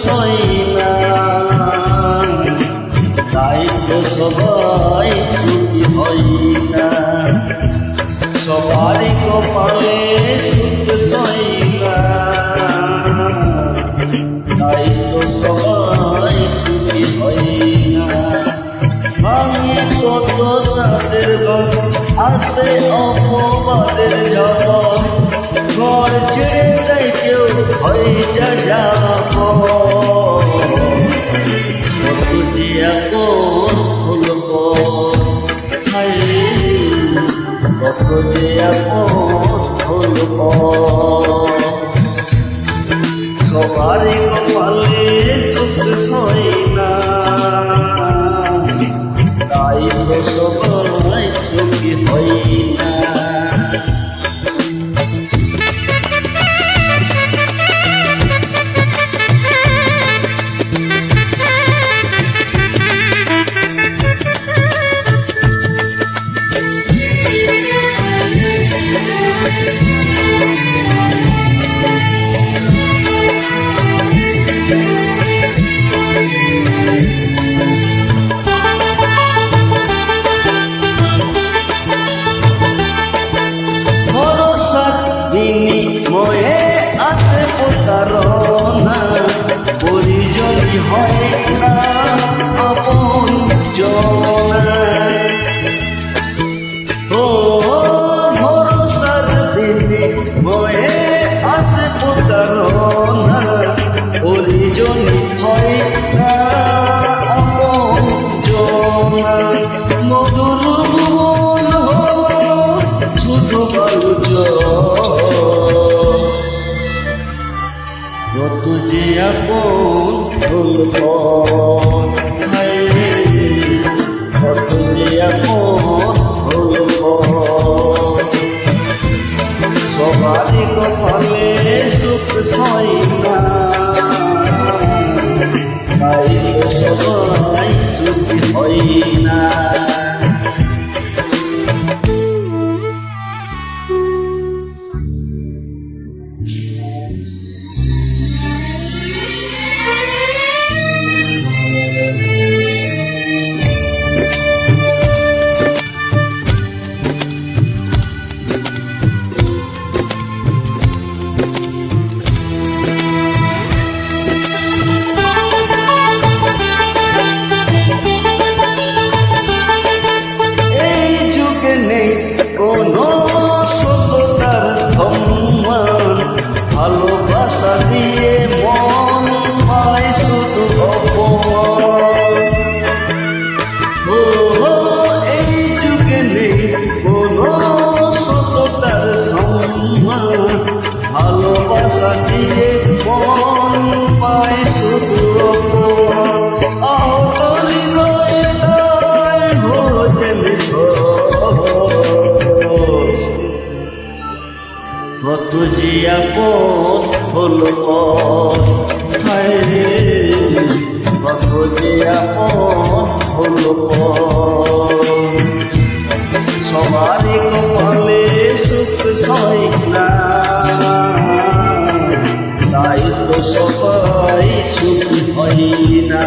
সই না, তাই তো সবাই সুখী হই না। সবারই কপালে সুখ সই না, তাই তো সবাই সুখী হই না। ভাঙে কত সাদের ঘর, আসে অপবাদের ঝড়, ঘর ছেড়ে যাই কেউ হয়ে যাব। কত যে আপন হলো কত যে আপন হলো। সবারই কপালে সুখ সই না, তাই তো সবাই সুখী হই না। বিনিময়ে আছে প্রতারণা, পরিজনই হয় না আপন জনা। ও ভরসার বিনিময়ে আছে প্রতারণা, পরিজনই হয় না আপন জনা। মধুর ভুবন হলো শুধু কত যে আপন হলো, কত যে আপন হলো। সবারই কপালে সুখ সই না, তাই সবাই সুখী হই না। কোনো সততার সম্মান, ভালোবাসা দিয়ে মন পায় শুধু অপমান। ও এই যুগে নেই কোনো সততার সম্মান, ভালোবাসা দিয়ে মন পায় শুধু অপমান। আহত হৃদয়ে তাই ভোজন কত যে আপন হলো, কত যে আপন হলো। সবারই কপালে সুখ সই না, তাই তো সবাই সুখী হই না।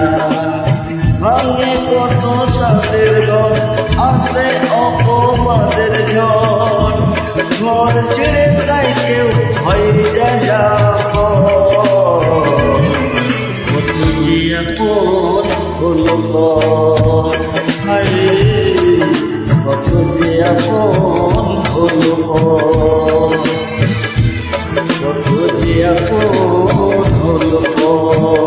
ভাঙে কত সাদের ঘর, আসে অপবাদের ঝড়, ঘর ছেড়ে যাই কেউ হয়ে যাব। কত যে আপন হলো, কত যে আপন হলো, কত যে আপন হলো।